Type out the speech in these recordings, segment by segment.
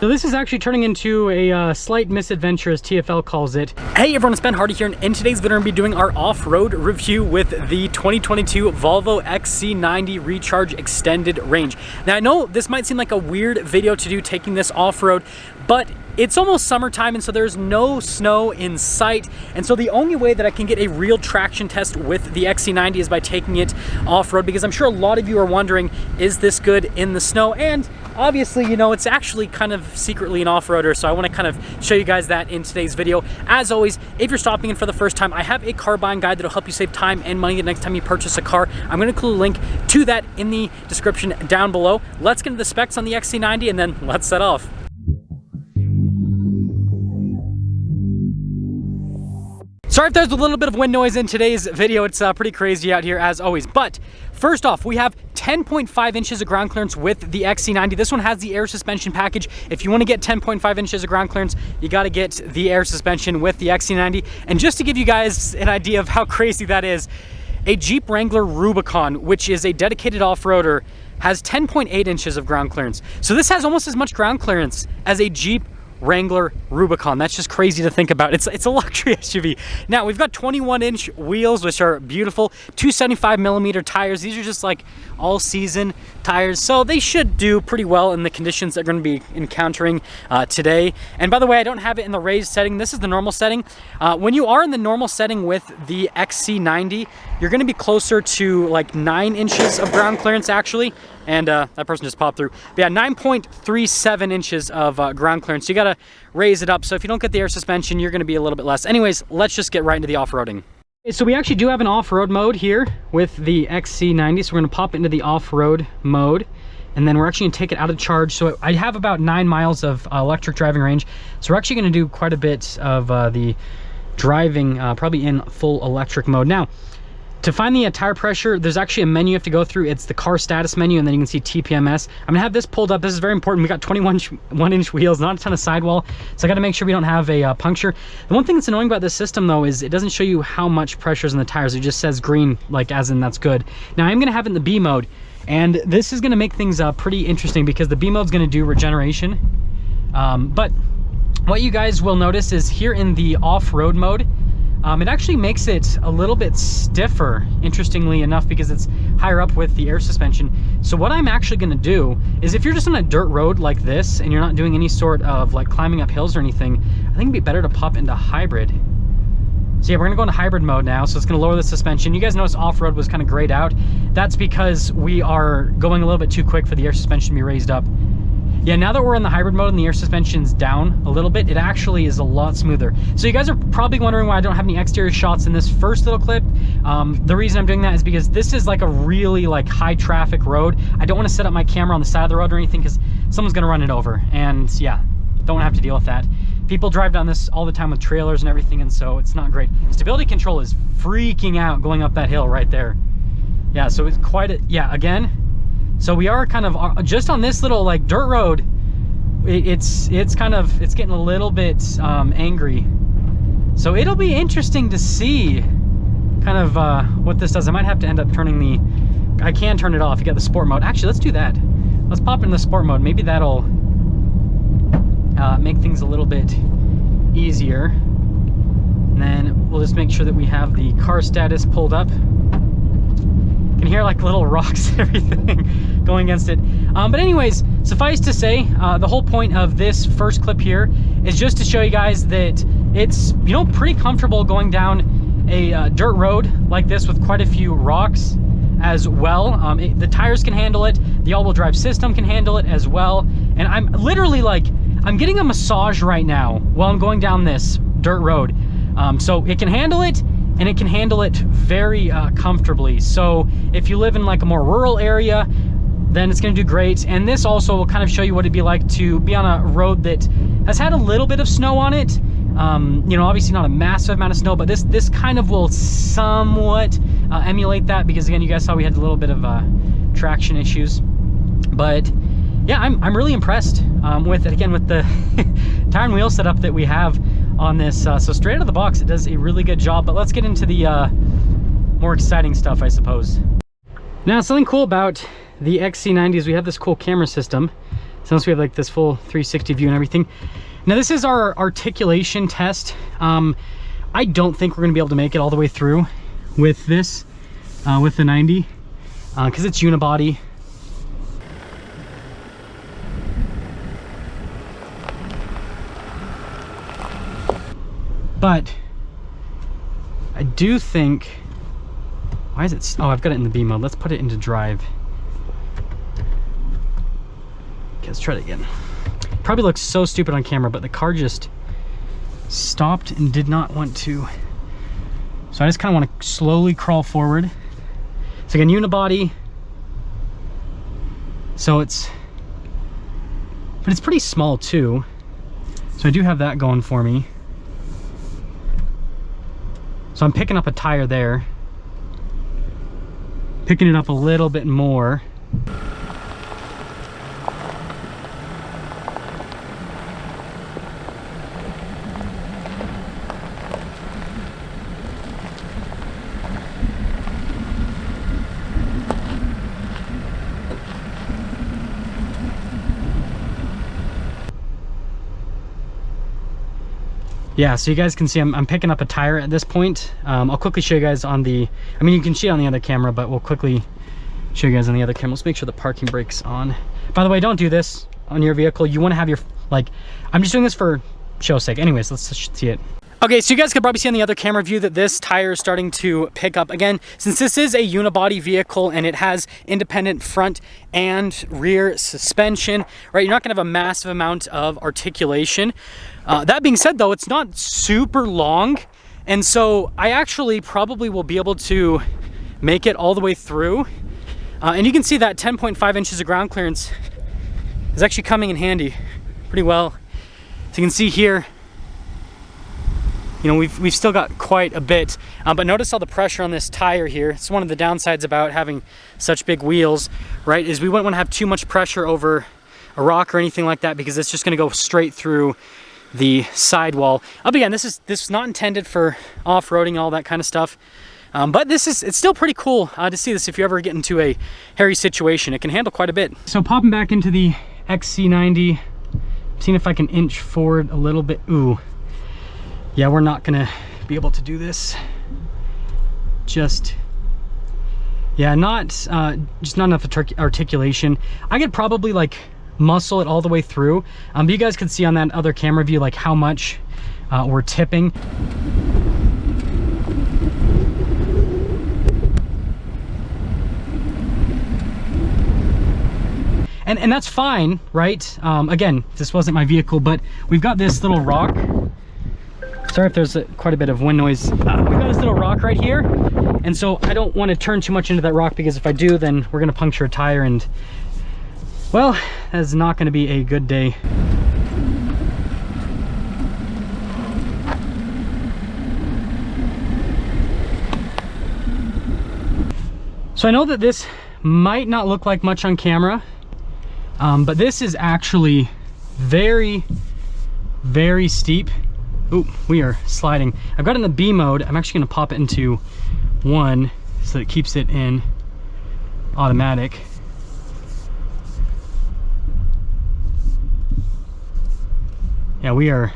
So this is actually turning into a slight misadventure, as TFL calls it. Hey everyone, it's Ben Hardy here, and in today's video we're going to be doing our off-road review with the 2022 Volvo XC90 Recharge Extended Range. Now I know this might seem like a weird video to do taking this off-road, but it's almost summertime and so there's no snow in sight, and so the only way that I can get a real traction test with the XC90 is by taking it off-road, because I'm sure a lot of you are wondering, is this good in the snow? And obviously, you know, it's actually kind of secretly an off-roader, so I want to kind of show you guys that in today's video. As always, if you're stopping in for the first time, I have a car buying guide that'll help you save time and money the next time you purchase a car. I'm going to include a link to that in the description down below. Let's get into the specs on the XC90 and then let's set off. Sorry if there's a little bit of wind noise in today's video. It's pretty crazy out here as always. But first off, we have 10.5 inches of ground clearance with the XC90. This one has the air suspension package. If you want to get 10.5 inches of ground clearance, you got to get the air suspension with the XC90. And just to give you guys an idea of how crazy that is, a Jeep Wrangler Rubicon, which is a dedicated off-roader, has 10.8 inches of ground clearance. So this has almost as much ground clearance as a Jeep Wrangler Rubicon. That's just crazy to think about. It's a luxury SUV. Now we've got 21-inch wheels, which are beautiful, 275mm tires. These are just like all-season tires, so they should do pretty well in the conditions they're going to be encountering today. And by the way, I don't have it in the raised setting. This is the normal setting. When you are in the normal setting with the XC90, you're going to be closer to like 9 inches of ground clearance actually. And that person just popped through. But yeah, 9.37 inches of ground clearance. So you gotta raise it up. So if you don't get the air suspension, you're gonna be a little bit less. Anyways, let's just get right into the off-roading. So we actually do have an off-road mode here with the XC90. So we're gonna pop into the off-road mode, and then we're actually gonna take it out of charge. So I have about 9 miles of electric driving range. So we're actually gonna do quite a bit of the driving, probably in full electric mode. Now, to find the tire pressure, there's actually a menu you have to go through. It's the car status menu, and then you can see Tpms. I'm gonna have this pulled up. This is very important. We got 21-inch wheels, not a ton of sidewall, so I gotta make sure we don't have a puncture. The one thing that's annoying about this system though is it doesn't show you how much pressure is in the tires. It just says green, like as in that's good. Now I'm gonna have it in the B mode, and this is gonna make things pretty interesting because the B mode's gonna do regeneration. But what you guys will notice is here in the off-road mode, it actually makes it a little bit stiffer, interestingly enough, because it's higher up with the air suspension. So what I'm actually going to do is, if you're just on a dirt road like this and you're not doing any sort of like climbing up hills or anything, I think it'd be better to pop into hybrid. So yeah, we're going to go into hybrid mode now. So it's going to lower the suspension. You guys notice off-road was kind of grayed out. That's because we are going a little bit too quick for the air suspension to be raised up. Yeah, now that we're in the hybrid mode and the air suspension's down a little bit, it actually is a lot smoother. So you guys are probably wondering why I don't have any exterior shots in this first little clip. The reason I'm doing that is because this is like a really like high traffic road. I don't want to set up my camera on the side of the road or anything because someone's going to run it over. And yeah, don't want to have to deal with that. People drive down this all the time with trailers and everything, and so it's not great. Stability control is freaking out going up that hill right there. Yeah, so it's quite a, yeah, again, so we are kind of just on this little like dirt road. It's getting a little bit angry. So it'll be interesting to see kind of what this does. I might have to end up turning the, I can turn it off. You got the sport mode. Actually, let's do that. Let's pop in the sport mode. Maybe that'll make things a little bit easier. And then we'll just make sure that we have the car status pulled up. You can hear like little rocks and everything going against it. But anyways, suffice to say, the whole point of this first clip here is just to show you guys that it's, you know, pretty comfortable going down a dirt road like this with quite a few rocks as well. The tires can handle it. The all-wheel drive system can handle it as well. And I'm literally like, I'm getting a massage right now while I'm going down this dirt road. So it can handle it, and it can handle it very comfortably. So if you live in like a more rural area, then it's gonna do great. And this also will kind of show you what it'd be like to be on a road that has had a little bit of snow on it. You know, obviously not a massive amount of snow, but this kind of will somewhat emulate that, because again, you guys saw we had a little bit of traction issues. But yeah, I'm really impressed with it, again, with the tire and wheel setup that we have on this. So straight out of the box, it does a really good job. But let's get into the more exciting stuff, I suppose. Now, something cool about the XC90 is we have this cool camera system. Since we have like this full 360 view and everything. Now this is our articulation test. I don't think we're gonna be able to make it all the way through with this, with the 90, because it's unibody. But I do think, why is it, oh, I've got it in the B mode. Let's put it into drive. Okay, let's try it again. Probably looks so stupid on camera, but the car just stopped and did not want to. So I just kind of want to slowly crawl forward. So again, unibody. So but it's pretty small too. So I do have that going for me. So I'm picking up a tire there. Picking it up a little bit more. Yeah, so you guys can see I'm picking up a tire at this point. I'll quickly show you guys on the, I mean, you can see it on the other camera, but we'll quickly show you guys on the other camera. Let's make sure the parking brake's on. By the way, don't do this on your vehicle. You want to have your, like, I'm just doing this for show's sake. Anyways, let's see it. Okay, so you guys could probably see on the other camera view that this tire is starting to pick up. Again, since this is a unibody vehicle and it has independent front and rear suspension, right, you're not gonna have a massive amount of articulation. That being said though, it's not super long. And so I actually probably will be able to make it all the way through. And you can see that 10.5 inches of ground clearance is actually coming in handy pretty well. So you can see here, you know, we've still got quite a bit, but notice all the pressure on this tire here. It's one of the downsides about having such big wheels, right, is we wouldn't want to have too much pressure over a rock or anything like that, because it's just going to go straight through the sidewall. But again, this is not intended for off-roading and all that kind of stuff, but it's still pretty cool to see this if you ever get into a hairy situation. It can handle quite a bit. So popping back into the XC90, seeing if I can inch forward a little bit. Ooh. Yeah, we're not gonna be able to do this. Just, yeah, just not enough articulation. I could probably like muscle it all the way through, but you guys could see on that other camera view like how much we're tipping. And that's fine, right? Again, this wasn't my vehicle, but we've got this little rock. Sorry if there's quite a bit of wind noise. We've got this little rock right here, and so I don't want to turn too much into that rock, because if I do, then we're going to puncture a tire, and well, that's not going to be a good day. So I know that this might not look like much on camera, but this is actually very, very steep. Ooh, we are sliding. I've got it in the B mode. I'm actually gonna pop it into 1 so that it keeps it in automatic. Yeah, we are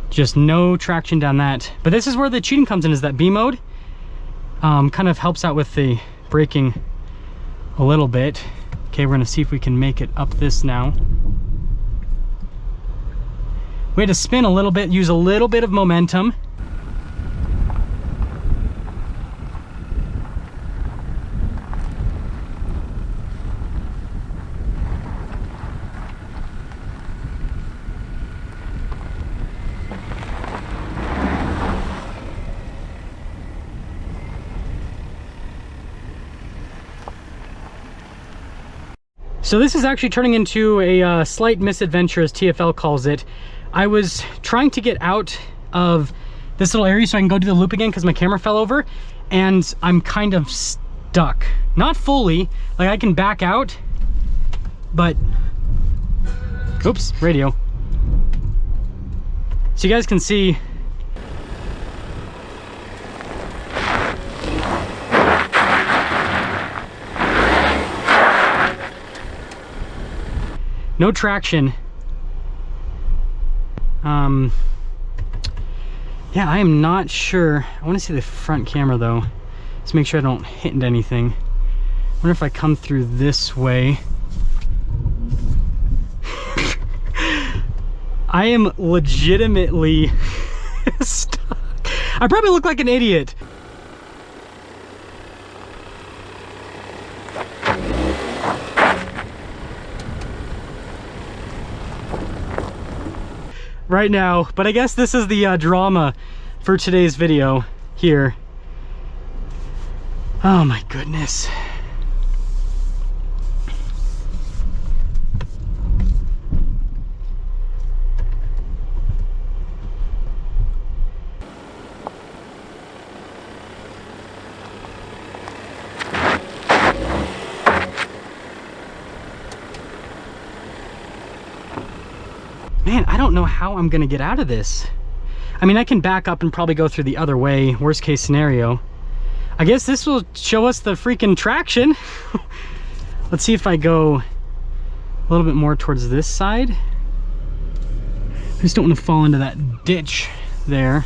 just no traction down that. But this is where the cheating comes in, is that B mode. Kind of helps out with the braking a little bit. Okay, we're gonna see if we can make it up this now. We had to spin a little bit, use a little bit of momentum. So this is actually turning into a slight misadventure, as TFL calls it. I was trying to get out of this little area so I can go do the loop again, because my camera fell over, and I'm kind of stuck. Not fully, like I can back out, but, oops, radio. So you guys can see, no traction. Yeah, I am not sure. I want to see the front camera though. Let's make sure I don't hit into anything. I wonder if I come through this way. I am legitimately stuck. I probably look like an idiot. Right now, but I guess this is the drama for today's video here. Oh my goodness. Man, I don't know how I'm gonna get out of this. I mean, I can back up and probably go through the other way, worst case scenario. I guess this will show us the freaking traction. Let's see if I go a little bit more towards this side. I just don't want to fall into that ditch there.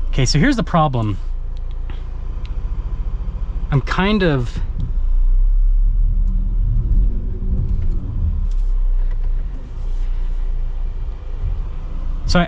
Okay, so here's the problem. I'm kind of... So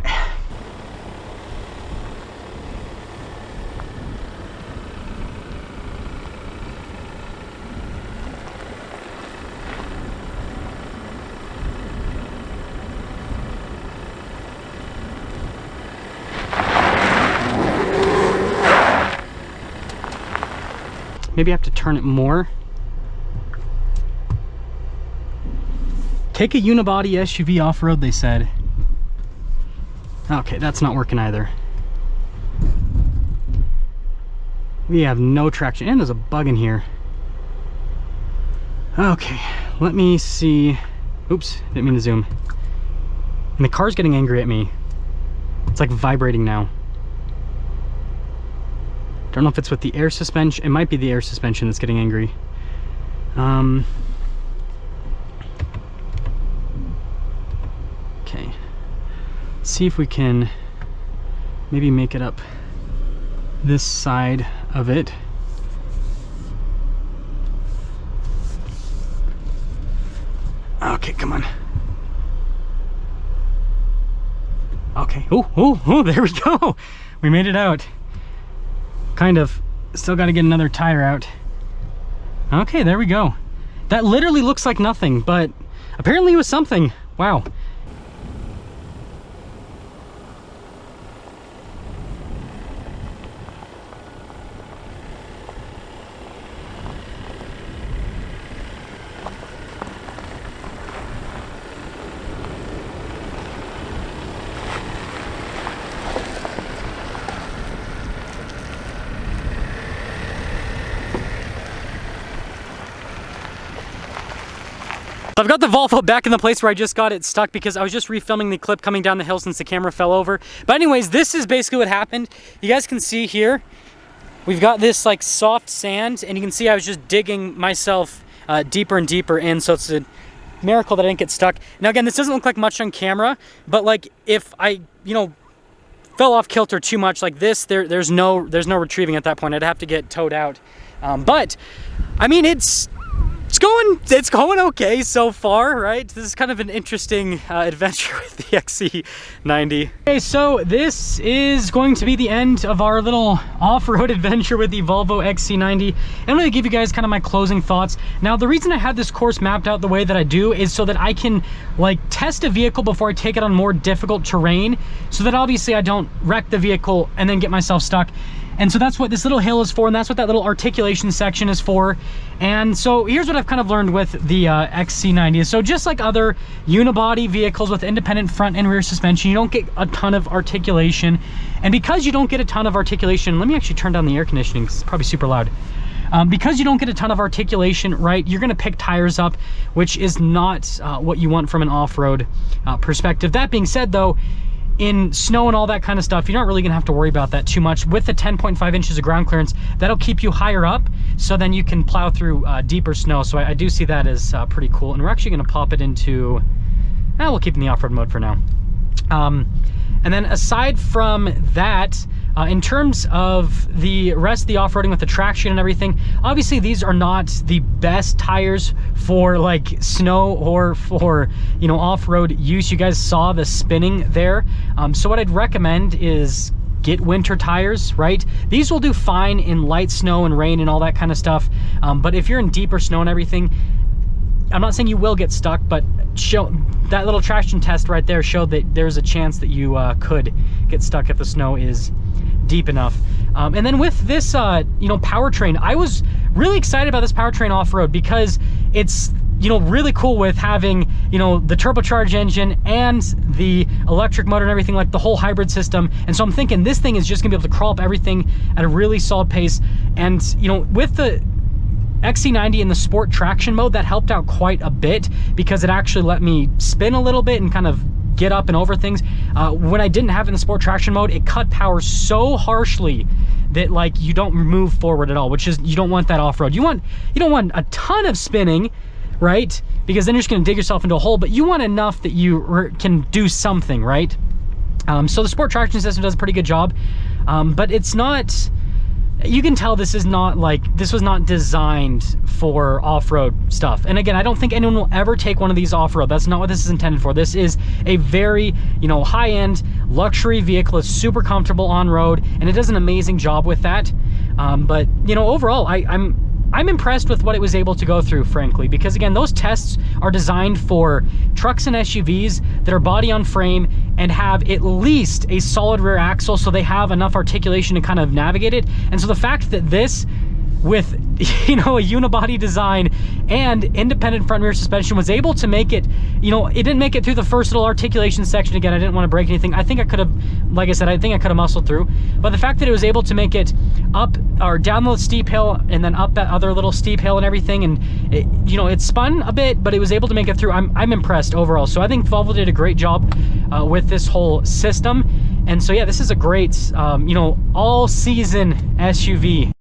maybe I have to turn it more. Take a unibody SUV off-road, they said. Okay, that's not working either. We have no traction, and there's a bug in here. Okay, let me see. Oops, didn't mean to zoom. And the car's getting angry at me. It's like vibrating now. Don't know if it's with the air suspension. It might be the air suspension that's getting angry. Okay. See if we can maybe make it up this side of it. Okay, come on. Okay. Oh, there we go. We made it out. Kind of. Still got to get another tire out. Okay, there we go. That literally looks like nothing, but apparently it was something. Wow. I've got the Volvo back in the place where I just got it stuck because I was just refilming the clip coming down the hill since the camera fell over. But anyways, this is basically what happened. You guys can see here, we've got this like soft sand, and you can see I was just digging myself deeper and deeper in, so it's a miracle that I didn't get stuck. Now again, this doesn't look like much on camera, but like if I, you know, fell off kilter too much like this, there's no retrieving at that point. I'd have to get towed out. But I mean, it's going okay so far, right? This is kind of an interesting adventure with the XC90. Okay, so this is going to be the end of our little off-road adventure with the Volvo XC90. I'm going to give you guys kind of my closing thoughts. Now, the reason I had this course mapped out the way that I do is so that I can like test a vehicle before I take it on more difficult terrain, so that obviously I don't wreck the vehicle and then get myself stuck. And so that's what this little hill is for, and that's what that little articulation section is for. And so here's what I've kind of learned with the XC90. So just like other unibody vehicles with independent front and rear suspension, you don't get a ton of articulation. And because you don't get a ton of articulation, let me actually turn down the air conditioning, 'cause it's probably super loud. Because you don't get a ton of articulation, right, you're gonna pick tires up, which is not what you want from an off-road perspective. That being said though, in snow and all that kind of stuff, you're not really gonna have to worry about that too much. With the 10.5 inches of ground clearance, that'll keep you higher up, so then you can plow through deeper snow. So I do see that as pretty cool. And we're actually gonna pop it into, we'll keep it in the off-road mode for now. And then aside from that, in terms of the rest of the off-roading with the traction and everything, obviously these are not the best tires for like snow or for, you know, off-road use. You guys saw the spinning there. So what I'd recommend is get winter tires, right? These will do fine in light snow and rain and all that kind of stuff. But if you're in deeper snow and everything, I'm not saying you will get stuck, but that little traction test right there showed that there's a chance that you could get stuck if the snow is deep enough. And then with this, you know, powertrain, I was really excited about this powertrain off-road because it's, you know, really cool with having, you know, the turbocharged engine and the electric motor and everything, like the whole hybrid system. And so I'm thinking this thing is just gonna be able to crawl up everything at a really solid pace. And, you know, with the XC90 in the sport traction mode, that helped out quite a bit because it actually let me spin a little bit and kind of get up and over things. When I didn't have it in the sport traction mode, it cut power so harshly that like you don't move forward at all, which is, you don't want that off-road. You don't want a ton of spinning, right? Because then you're just gonna dig yourself into a hole, but you want enough that you can do something, right? So the sport traction system does a pretty good job, but it's not, you can tell this is not like, this was not designed for off-road stuff. And again, I don't think anyone will ever take one of these off-road. That's not what this is intended for. This is a very, you know, high-end luxury vehicle. It's super comfortable on road, and it does an amazing job with that. But, you know, overall, I'm impressed with what it was able to go through, frankly, because again, those tests are designed for trucks and SUVs that are body on frame and have at least a solid rear axle, so they have enough articulation to kind of navigate it. And so the fact that this, with, you know, a unibody design and independent front rear suspension, was able to make it, you know, it didn't make it through the first little articulation section. Again, I didn't want to break anything. I think I could have, like I said, I think I could have muscled through. But the fact that it was able to make it up or down the steep hill and then up that other little steep hill and everything, and it, you know, it spun a bit, but it was able to make it through. I'm impressed overall. So I think Volvo did a great job with this whole system. And so yeah, this is a great, you know, all-season SUV